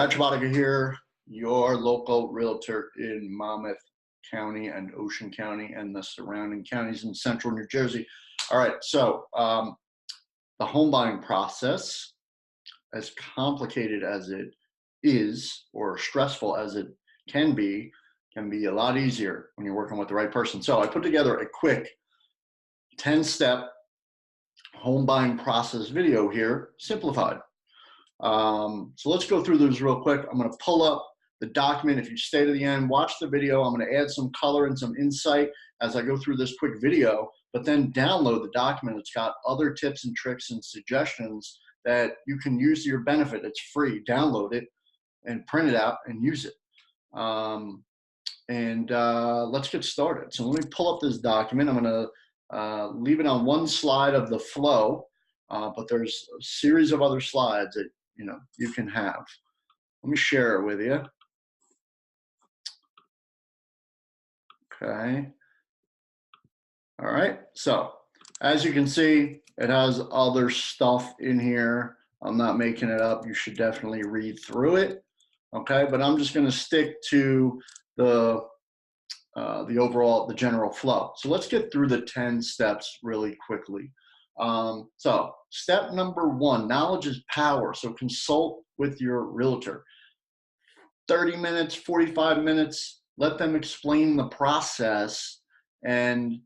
Pat Chavatica here, your local realtor in Monmouth County and Ocean County and the surrounding counties in central New Jersey. All right, so the home buying process, as complicated as it is or stressful as it can be a lot easier when you're working with the right person. So I put together a quick 10-step home buying process video here, simplified. So let's go through those real quick. I'm going to pull up the document. If you stay to the end, watch the video. I'm going to add some color and some insight as I go through this quick video, but then download the document. It's got other tips and tricks and suggestions that you can use to your benefit. It's free. Download it and print it out and use it. Let's get started. So let me pull up this document. I'm going to leave it on one slide of the flow, but there's a series of other slides that you can have. Let me share it with you. Okay. All right. So as you can see, it has other stuff in here. I'm not making it up. You should definitely read through it. Okay. But I'm just going to stick to the general flow. So let's get through the 10 steps really quickly. So step number 1, knowledge is power. So consult with your realtor. 30 minutes, 45 minutes, let them explain the process. And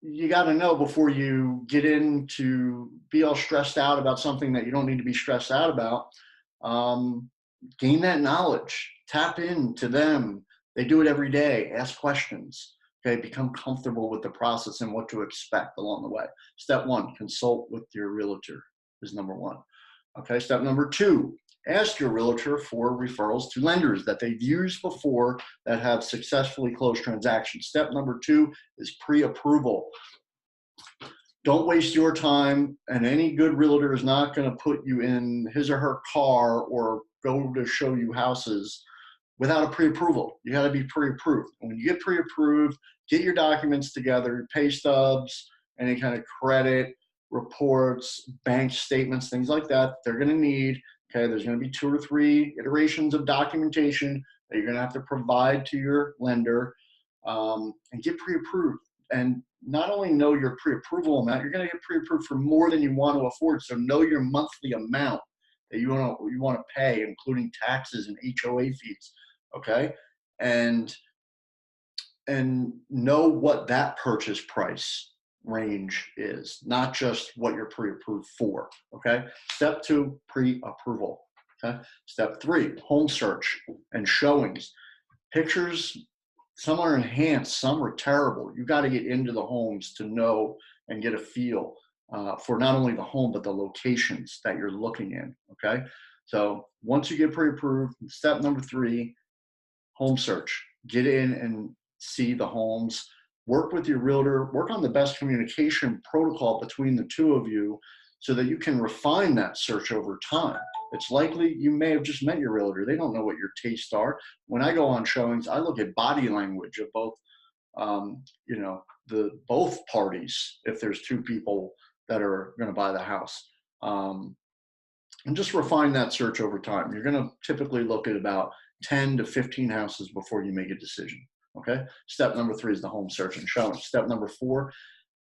you got to know before you get into be all stressed out about something that you don't need to be stressed out about. Gain that knowledge, tap into them. They do it every day. Ask questions. Okay, become comfortable with the process and what to expect along the way. Step 1, consult with your realtor is number 1. Okay, step number 2, ask your realtor for referrals to lenders that they've used before that have successfully closed transactions. Step number 2 is pre-approval. Don't waste your time, and any good realtor is not going to put you in his or her car or go to show you houses without a pre-approval. You got to be pre-approved. When you get pre-approved, get your documents together, pay stubs, any kind of credit reports, bank statements, things like that. They're going to need. Okay, there's going to be 2 or 3 iterations of documentation that you're going to have to provide to your lender, and get pre-approved. And not only know your pre-approval amount, you're going to get pre-approved for more than you want to afford. So know your monthly amount that you want to pay, including taxes and HOA fees. Okay, and know what that purchase price range is, not just what you're pre-approved for. Okay, step 2, pre-approval. Okay, step 3, home search and showings. Pictures, some are enhanced, some are terrible. You got to get into the homes to know and get a feel for not only the home but the locations that you're looking in. Okay, so once you get pre-approved, step number 3, home search. Get in and see the homes. Work with your realtor. Work on the best communication protocol between the two of you so that you can refine that search over time. It's likely you may have just met your realtor. They don't know what your tastes are. When I go on showings, I look at body language of both, both parties if there's 2 people that are going to buy the house. And just refine that search over time. You're going to typically look at about 10 to 15 houses before you make a decision. Okay. Step number 3 is the home search and showing. Step number 4,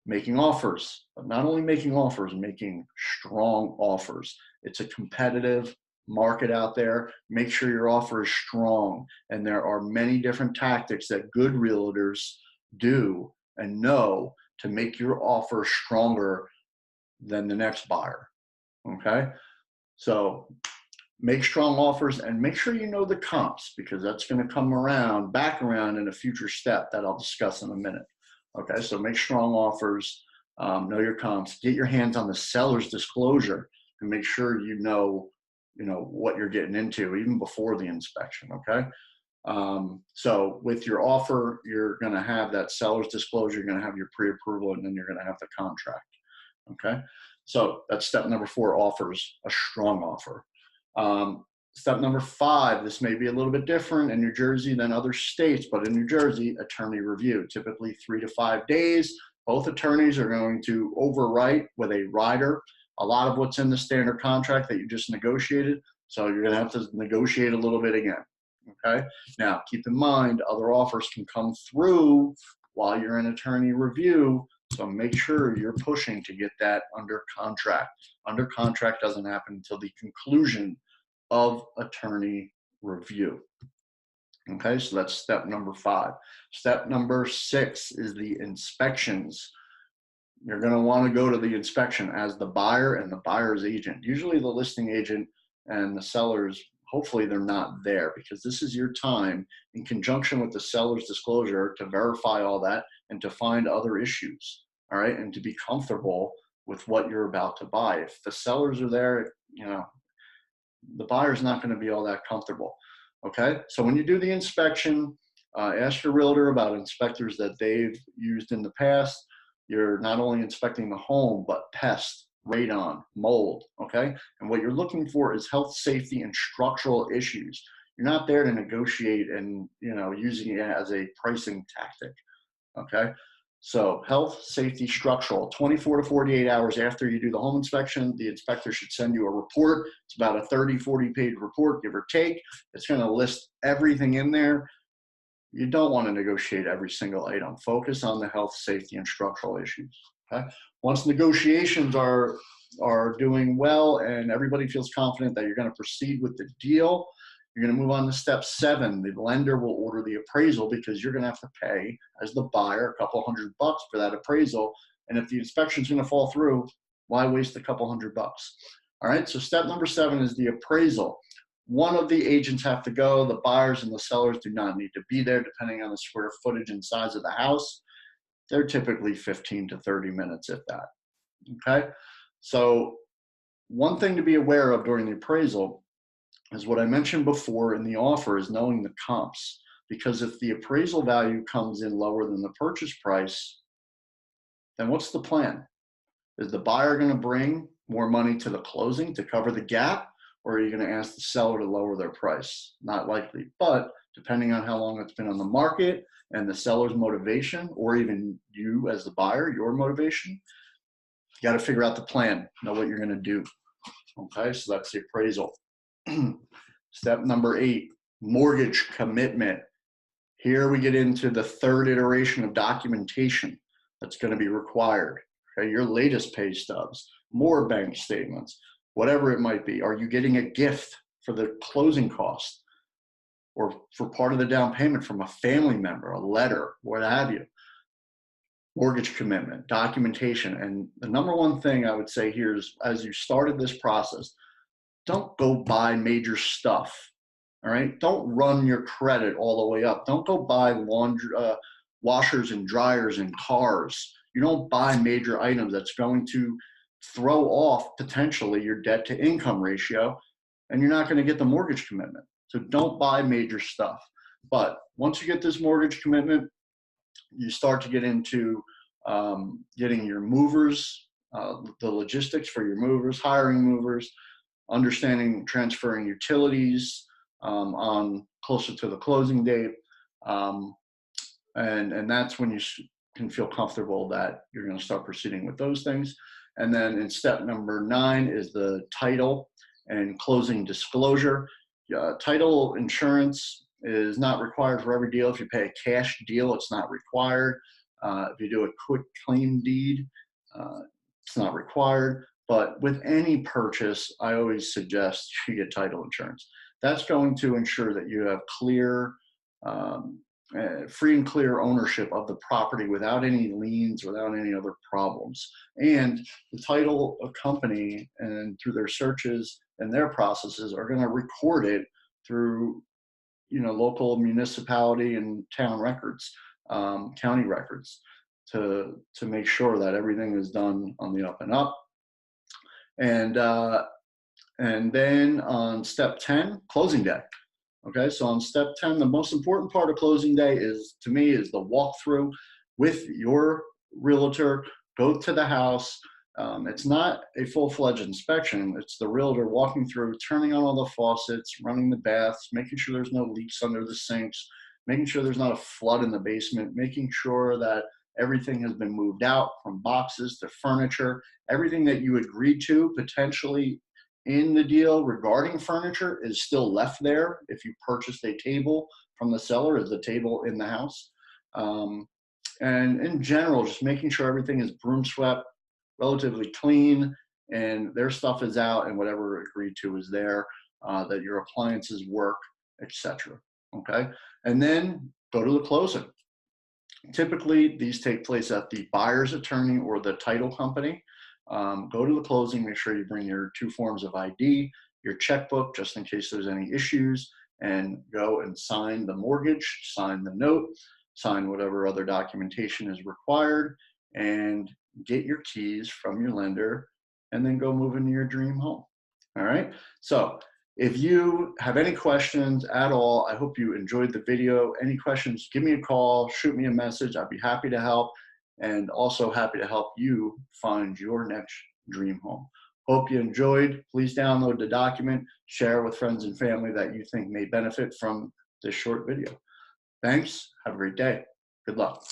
making offers. But not only making offers, making strong offers. It's a competitive market out there. Make sure your offer is strong. And there are many different tactics that good realtors do and know to make your offer stronger than the next buyer. Okay. So make strong offers and make sure you know the comps, because that's going to come back around in a future step that I'll discuss in a minute. Okay, so make strong offers, know your comps, get your hands on the seller's disclosure, and make sure you know what you're getting into even before the inspection. Okay, so with your offer, you're going to have that seller's disclosure, you're going to have your pre-approval, and then you're going to have the contract. Okay, so that's step number 4, offers, a strong offer. Step number 5, this may be a little bit different in New Jersey than other states, but in New Jersey, attorney review, typically 3 to 5 days. Both attorneys are going to overwrite with a rider a lot of what's in the standard contract that you just negotiated. So you're going to have to negotiate a little bit again. Okay. Now, keep in mind, other offers can come through while you're in attorney review. So make sure you're pushing to get that under contract. Under contract doesn't happen until the conclusion of attorney review. Okay, so that's step number 5. Step number 6 is the inspections. You're going to want to go to the inspection as the buyer and the buyer's agent. Usually the listing agent and the sellers, hopefully they're not there, because this is your time in conjunction with the seller's disclosure to verify all that and to find other issues, all right, and to be comfortable with what you're about to buy. If the sellers are there, the buyer's not going to be all that comfortable. Okay, so when you do the inspection, ask your realtor about inspectors that they've used in the past. You're not only inspecting the home, but pest, radon, mold, okay? And what you're looking for is health, safety, and structural issues. You're not there to negotiate and, using it as a pricing tactic, okay? So health, safety, structural, 24 to 48 hours after you do the home inspection, the inspector should send you a report. It's about a 40 page report, give or take. It's going to list everything in there. You don't want to negotiate every single item. Focus on the health, safety, and structural issues. Okay? Once negotiations are doing well and everybody feels confident that you're going to proceed with the deal, you're going to move on to step 7. The lender will order the appraisal, because you're going to have to pay, as the buyer, a couple $100 for that appraisal. And if the inspection's going to fall through, why waste a couple $100? All right, so step number 7 is the appraisal. One of the agents have to go. The buyers and the sellers do not need to be there, depending on the square footage and size of the house. They're typically 15 to 30 minutes, if that. Okay, so one thing to be aware of during the appraisal is what I mentioned before in the offer, is knowing the comps. Because if the appraisal value comes in lower than the purchase price, then what's the plan? Is the buyer going to bring more money to the closing to cover the gap? Or are you going to ask the seller to lower their price? Not likely. But depending on how long it's been on the market and the seller's motivation, or even you as the buyer, your motivation, you got to figure out the plan, know what you're going to do. Okay, so that's the appraisal. Step number 8, mortgage commitment. Here we get into the 3rd iteration of documentation that's going to be required. Okay, your latest pay stubs, more bank statements, whatever it might be. Are you getting a gift for the closing cost or for part of the down payment from a family member, a letter, what have you? Mortgage commitment, documentation. And the number one thing I would say here is, as you started this process, don't go buy major stuff. All right, don't run your credit all the way up. Don't go buy washers and dryers and cars. You don't buy major items that's going to throw off potentially your debt to income ratio, and you're not going to get the mortgage commitment. So don't buy major stuff. But once you get this mortgage commitment, you start to get into getting your movers, the logistics for your movers, hiring movers, understanding transferring utilities on closer to the closing date. And that's when you can feel comfortable that you're going to start proceeding with those things. And then in step number 9 is the title and closing disclosure. Title insurance is not required for every deal. If you pay a cash deal, it's not required. If you do a quick claim deed, it's not required. But with any purchase, I always suggest you get title insurance. That's going to ensure that you have clear, free and clear ownership of the property without any liens, without any other problems. And the title company, and through their searches and their processes, are going to record it through, local municipality and town records, county records, to make sure that everything is done on the up and up. And then on step 10, closing day. Okay, so on step 10, the most important part of closing day is, to me, is the walkthrough with your realtor. Go to the house. It's not a full-fledged inspection. It's the realtor walking through, turning on all the faucets, running the baths, making sure there's no leaks under the sinks, making sure there's not a flood in the basement, making sure that everything has been moved out, from boxes to furniture, everything that you agreed to potentially in the deal regarding furniture is still left there. If you purchased a table from the seller, is the table in the house? Um, and in general, just making sure everything is broom swept, relatively clean, and their stuff is out and whatever agreed to is there, that your appliances work, etc. Okay, and then go to the closing. Typically, these take place at the buyer's attorney or the title company. Go to the closing, make sure you bring your 2 forms of ID, your checkbook, just in case there's any issues, and go and sign the mortgage, sign the note, sign whatever other documentation is required, and get your keys from your lender, and then go move into your dream home. All right. So if you have any questions at all, I hope you enjoyed the video. Any questions, give me a call, shoot me a message. I'd be happy to help, and also happy to help you find your next dream home. Hope you enjoyed. Please download the document, share with friends and family that you think may benefit from this short video. Thanks. Have a great day. Good luck.